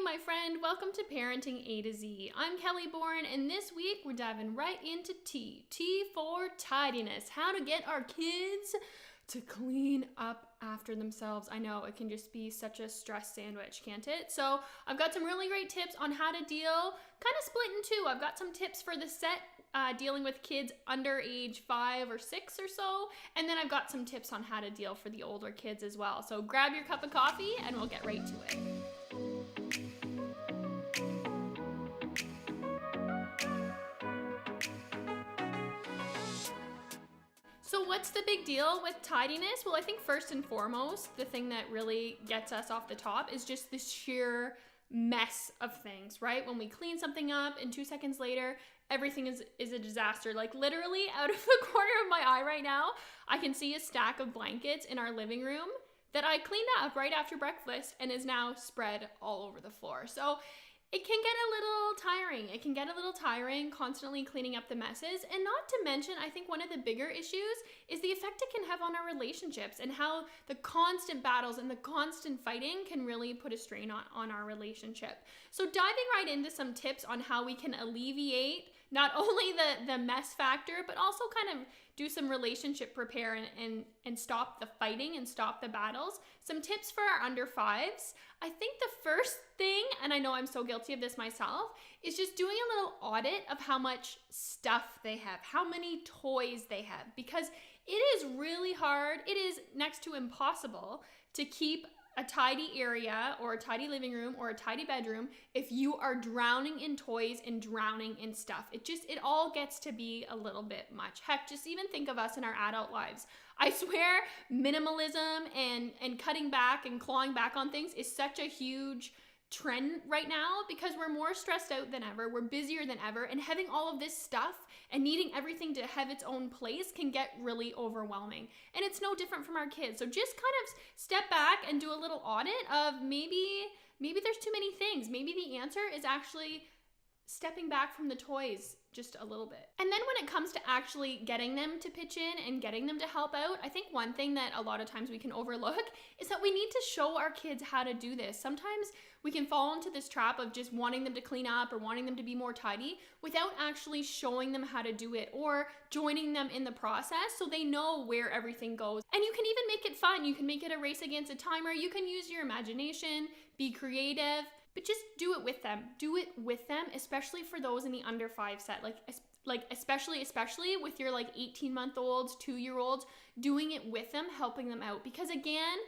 my friend. Welcome to Parenting A to Z. I'm Kelly Bourne, and this week we're diving right into T. T for tidiness. How to get our kids to clean up after themselves. I know it can just be such a stress sandwich, can't it? So I've got some really great tips on how to deal, kind of split in two. I've got some tips for the set dealing with kids under age 5 or 6 or so, and then I've got some tips on how to deal for the older kids as well. So grab your cup of coffee and we'll get right to it. So what's the big deal with tidiness? Well, I think first and foremost, the thing that really gets us off the top is just the sheer mess of things, right? When we clean something up and 2 seconds later, everything is a disaster. Like literally out of the corner of my eye right now, I can see a stack of blankets in our living room that I cleaned up right after breakfast and is now spread all over the floor. So it can get a little tiring. It can get a little tiring constantly cleaning up the messes. And not to mention, I think one of the bigger issues is the effect it can have on our relationships and how the constant battles and the constant fighting can really put a strain on our relationship. So diving right into some tips on how we can alleviate not only the mess factor, but also kind of do some relationship repair and stop the fighting and stop the battles. Some tips for our under 5s. I think the first thing, and I know I'm so guilty of this myself, is just doing a little audit of how much stuff they have, how many toys they have, because it is really hard, it is next to impossible to keep a tidy area or a tidy living room or a tidy bedroom if you are drowning in toys and drowning in stuff. It all gets to be a little bit much. Heck, just even think of us in our adult lives. I swear minimalism and cutting back and clawing back on things is such a huge trend right now because we're more stressed out than ever, we're busier than ever, and having all of this stuff and needing everything to have its own place can get really overwhelming. And it's no different from our kids. So just kind of step back and do a little audit of maybe there's too many things. Maybe the answer is actually stepping back from the toys just a little bit. And then when it comes to actually getting them to pitch in and getting them to help out, I think one thing that a lot of times we can overlook is that we need to show our kids how to do this. Sometimes we can fall into this trap of just wanting them to clean up or wanting them to be more tidy without actually showing them how to do it or joining them in the process so they know where everything goes. And you can even make it fun. You can make it a race against a timer. You can use your imagination, be creative, but just do it with them. Do it with them, especially for those in the under 5 set. Like especially with your 18-month-olds, 2-year-olds, doing it with them, helping them out. Because again,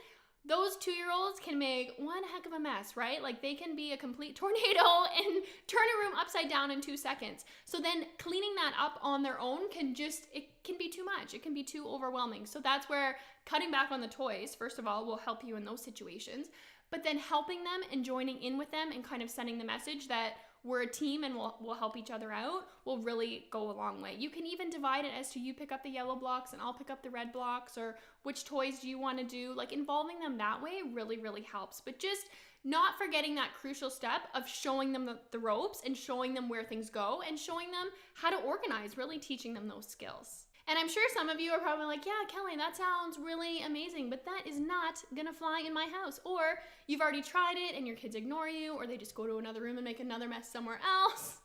those 2-year-olds can make one heck of a mess, right? Like they can be a complete tornado and turn a room upside down in 2 seconds. So then cleaning that up on their own it can be too much. It can be too overwhelming. So that's where cutting back on the toys, first of all, will help you in those situations. But then helping them and joining in with them and kind of sending the message that we're a team and we'll help each other out will really go a long way. You can even divide it as to you pick up the yellow blocks and I'll pick up the red blocks, or which toys do you want to do. Like involving them that way really, really helps. But just not forgetting that crucial step of showing them the ropes and showing them where things go and showing them how to organize, really teaching them those skills. And I'm sure some of you are probably like, yeah, Kelly, that sounds really amazing, but that is not gonna fly in my house. Or you've already tried it and your kids ignore you, or they just go to another room and make another mess somewhere else.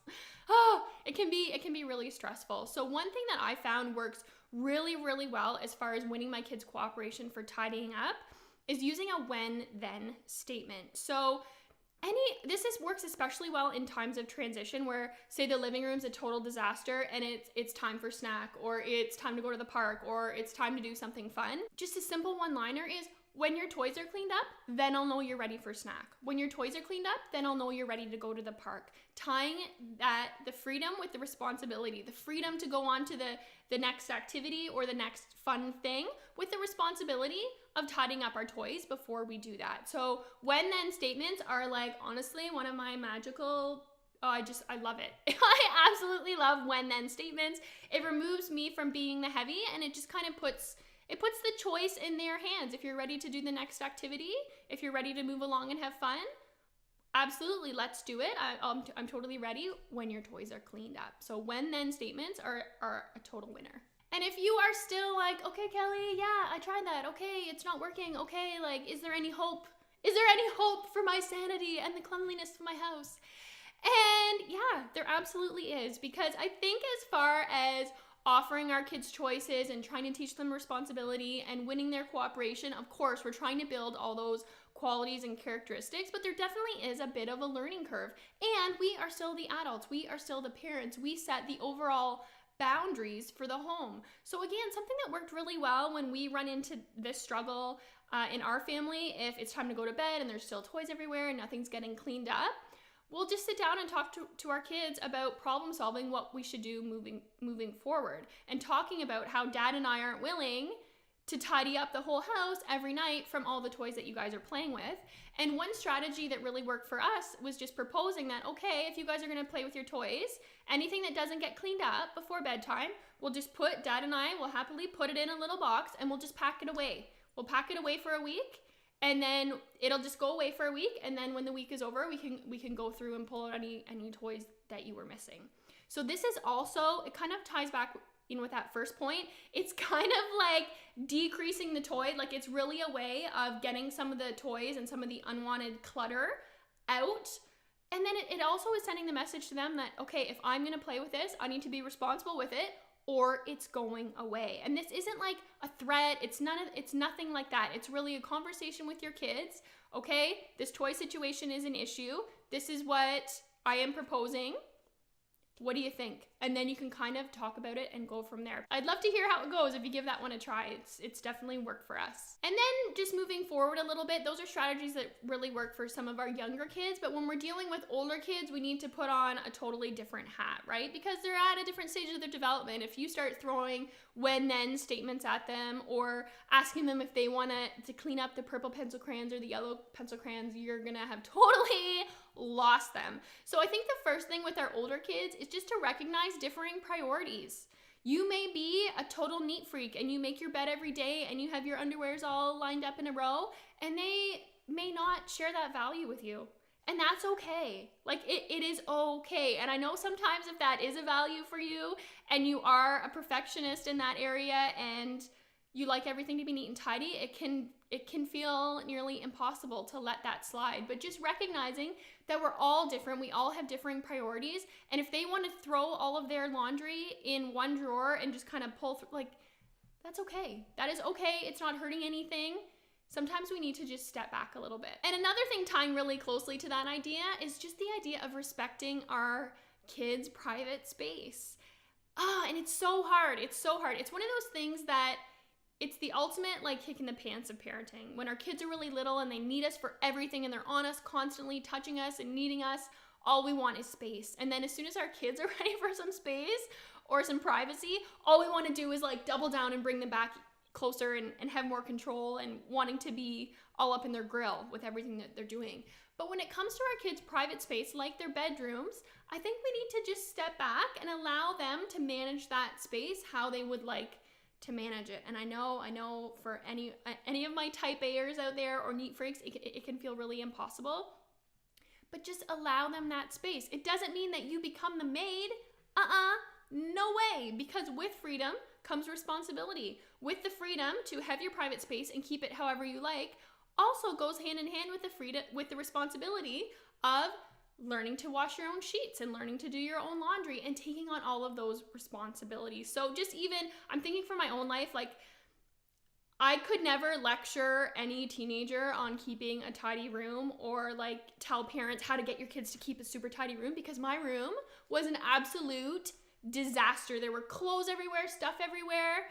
Oh, it can be really stressful. So one thing that I found works really, really well as far as winning my kids' cooperation for tidying up is using a when-then statement. So this works especially well in times of transition where, say, the living room's a total disaster and it's time for snack, or it's time to go to the park, or it's time to do something fun. Just a simple one-liner is, when your toys are cleaned up, then I'll know you're ready for snack. When your toys are cleaned up, then I'll know you're ready to go to the park. Tying the freedom with the responsibility, the freedom to go on to the next activity or the next fun thing with the responsibility of tidying up our toys before we do that. So when then statements are honestly one of my magical, I love it. I absolutely love when then statements. It removes me from being the heavy and it just kind of puts the choice in their hands. If you're ready to do the next activity, if you're ready to move along and have fun, absolutely, let's do it. I'm totally ready when your toys are cleaned up. So when then statements are a total winner. And if you are still like, okay, Kelly, yeah, I tried that. Okay, it's not working. Okay, is there any hope Is there any hope for my sanity and the cleanliness of my house? And yeah, there absolutely is, because I think as far as offering our kids choices and trying to teach them responsibility and winning their cooperation, of course, we're trying to build all those qualities and characteristics, but there definitely is a bit of a learning curve. And we are still the adults, we are still the parents, we set the overall boundaries for the home. So again, something that worked really well when we run into this struggle in our family, if it's time to go to bed and there's still toys everywhere and nothing's getting cleaned up, we'll just sit down and talk to our kids about problem solving, what we should do moving forward, and talking about how dad and I aren't willing to tidy up the whole house every night from all the toys that you guys are playing with. And one strategy that really worked for us was just proposing that, okay, if you guys are gonna play with your toys, anything that doesn't get cleaned up before bedtime, we'll just dad and I will happily put it in a little box and we'll just pack it away. We'll pack it away for a week, and then it'll just go away for a week, and then when the week is over, we can go through and pull out any toys that you were missing. So this is also, it kind of ties back with that first point. It's kind of like decreasing the toy. Like, it's really a way of getting some of the toys and some of the unwanted clutter out. And then it also is sending the message to them that, okay, if I'm gonna play with this, I need to be responsible with it, or it's going away. And this isn't like a threat. It's nothing like that. It's really a conversation with your kids. Okay, this toy situation is an issue. This is what I am proposing. What do you think? And then you can kind of talk about it and go from there. I'd love to hear how it goes if you give that one a try. It's definitely worked for us. And then just moving forward a little bit, those are strategies that really work for some of our younger kids. But when we're dealing with older kids, we need to put on a totally different hat, right? Because they're at a different stage of their development. If you start throwing when-then statements at them, or asking them if they want to clean up the purple pencil crayons or the yellow pencil crayons, you're gonna have totally lost them. So I think the first thing with our older kids is just to recognize differing priorities. You may be a total neat freak and you make your bed every day and you have your underwears all lined up in a row, and they may not share that value with you. And that's okay. Like, it is okay. And I know sometimes if that is a value for you and you are a perfectionist in that area and you like everything to be neat and tidy, it can feel nearly impossible to let that slide. But just recognizing that we're all different, we all have differing priorities, and if they want to throw all of their laundry in one drawer and just kind of pull through, like, that's okay. That is okay. It's not hurting anything. Sometimes we need to just step back a little bit. And another thing tying really closely to that idea is just the idea of respecting our kids' private space. And it's so hard. It's so hard. It's one of those things that it's the ultimate like kick in the pants of parenting. When our kids are really little and they need us for everything and they're on us constantly, touching us and needing us, all we want is space. And then as soon as our kids are ready for some space or some privacy, all we want to do is like double down and bring them back closer and have more control and wanting to be all up in their grill with everything that they're doing. But when it comes to our kids' private space, like their bedrooms, I think we need to just step back and allow them to manage that space how they would like to manage it. And I know for any of my type A'ers out there or neat freaks, it can feel really impossible. But just allow them that space. It doesn't mean that you become the maid. No way. Because with freedom comes responsibility. With the freedom to have your private space and keep it however you like, also goes hand in hand with the responsibility of learning to wash your own sheets and learning to do your own laundry and taking on all of those responsibilities. So just even, I'm thinking for my own life, like I could never lecture any teenager on keeping a tidy room or like tell parents how to get your kids to keep a super tidy room, because my room was an absolute disaster. There were clothes everywhere, stuff everywhere,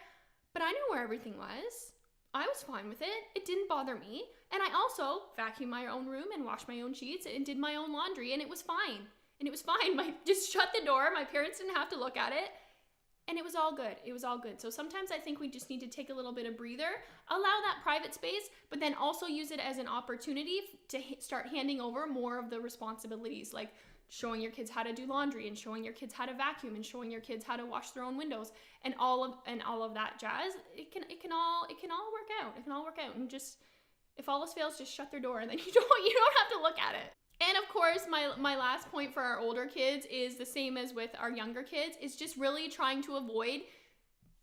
but I knew where everything was. I was fine with it. It didn't bother me. And I also vacuumed my own room and washed my own sheets and did my own laundry, and it was fine. Just shut the door. My parents didn't have to look at it. And it was all good. It was all good. So sometimes I think we just need to take a little bit of breather, allow that private space, but then also use it as an opportunity to start handing over more of the responsibilities, like showing your kids how to do laundry and showing your kids how to vacuum and showing your kids how to wash their own windows and all of that jazz. It can all work out. It can all work out. And just, if all else fails, just shut their door and then you don't have to look at it. And of course, my last point for our older kids is the same as with our younger kids, is just really trying to avoid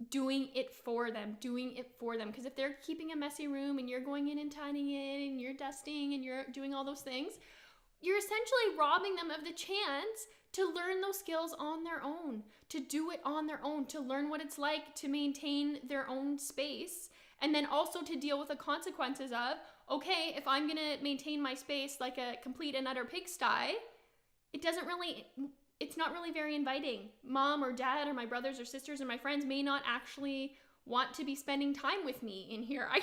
doing it for them. Because if they're keeping a messy room and you're going in and tidying it and you're dusting and you're doing all those things, you're essentially robbing them of the chance to learn those skills on their own, to do it on their own, to learn what it's like to maintain their own space, and then also to deal with the consequences of, okay, if I'm gonna maintain my space like a complete and utter pigsty, it's not really very inviting. Mom or dad or my brothers or sisters or my friends may not actually want to be spending time with me in here. I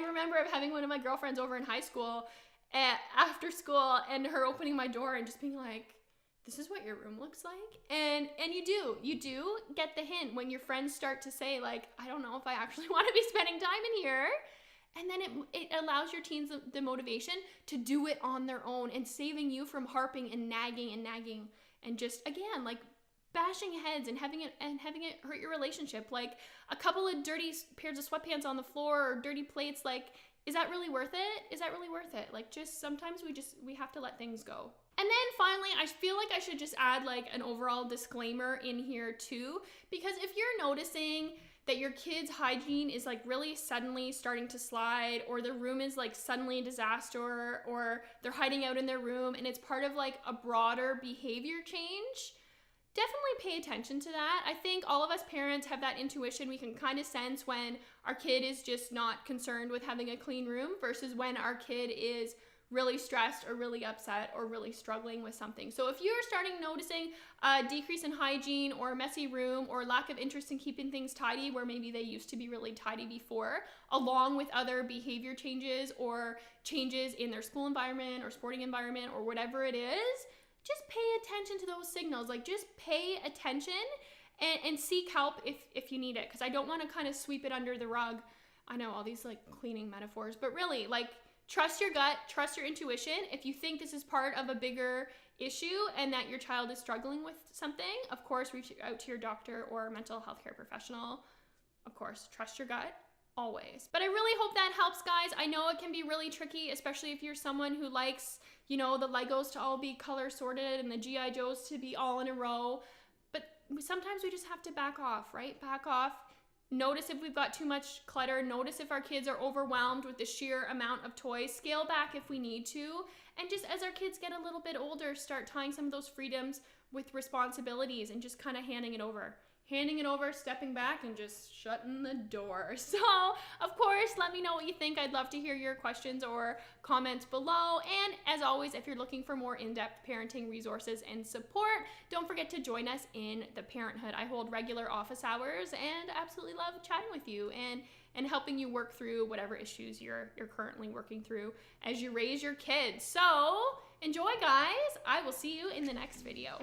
remember having one of my girlfriends over in high school after school and her opening my door and just being like, this is what your room looks like. And you do get the hint when your friends start to say like, I don't know if I actually want to be spending time in here. And then it allows your teens the motivation to do it on their own and saving you from harping and nagging and just, again, like bashing heads and having it hurt your relationship. Like a couple of dirty pairs of sweatpants on the floor or dirty plates, like, is that really worth it? Like, just sometimes we have to let things go. And then finally, I feel like I should just add like an overall disclaimer in here too, because if you're noticing that your kid's hygiene is like really suddenly starting to slide, or their room is like suddenly a disaster, or they're hiding out in their room and it's part of like a broader behavior change, definitely pay attention to that. I think all of us parents have that intuition. We can kind of sense when our kid is just not concerned with having a clean room versus when our kid is really stressed or really upset or really struggling with something. So if you're starting noticing a decrease in hygiene or a messy room or lack of interest in keeping things tidy where maybe they used to be really tidy before, along with other behavior changes or changes in their school environment or sporting environment or whatever it is, just pay attention to those signals. Like, just pay attention and seek help if you need it. Because I don't want to kind of sweep it under the rug. I know all these like cleaning metaphors, but really, like, trust your gut, trust your intuition. If you think this is part of a bigger issue and that your child is struggling with something, of course, reach out to your doctor or mental health care professional. Of course, trust your gut always. But I really hope that helps, guys. I know it can be really tricky, especially if you're someone who likes, you know, the Legos to all be color sorted and the G.I. Joes to be all in a row. But sometimes we just have to back off, right? Back off. Notice if we've got too much clutter. Notice if our kids are overwhelmed with the sheer amount of toys. Scale back if we need to. And just as our kids get a little bit older, start tying some of those freedoms with responsibilities and just kind of handing it over, stepping back and just shutting the door. So, of course, let me know what you think. I'd love to hear your questions or comments below. And as always, if you're looking for more in-depth parenting resources and support, don't forget to join us in the Parenthood. I hold regular office hours and absolutely love chatting with you and helping you work through whatever issues you're currently working through as you raise your kids. So, enjoy, guys. I will see you in the next video.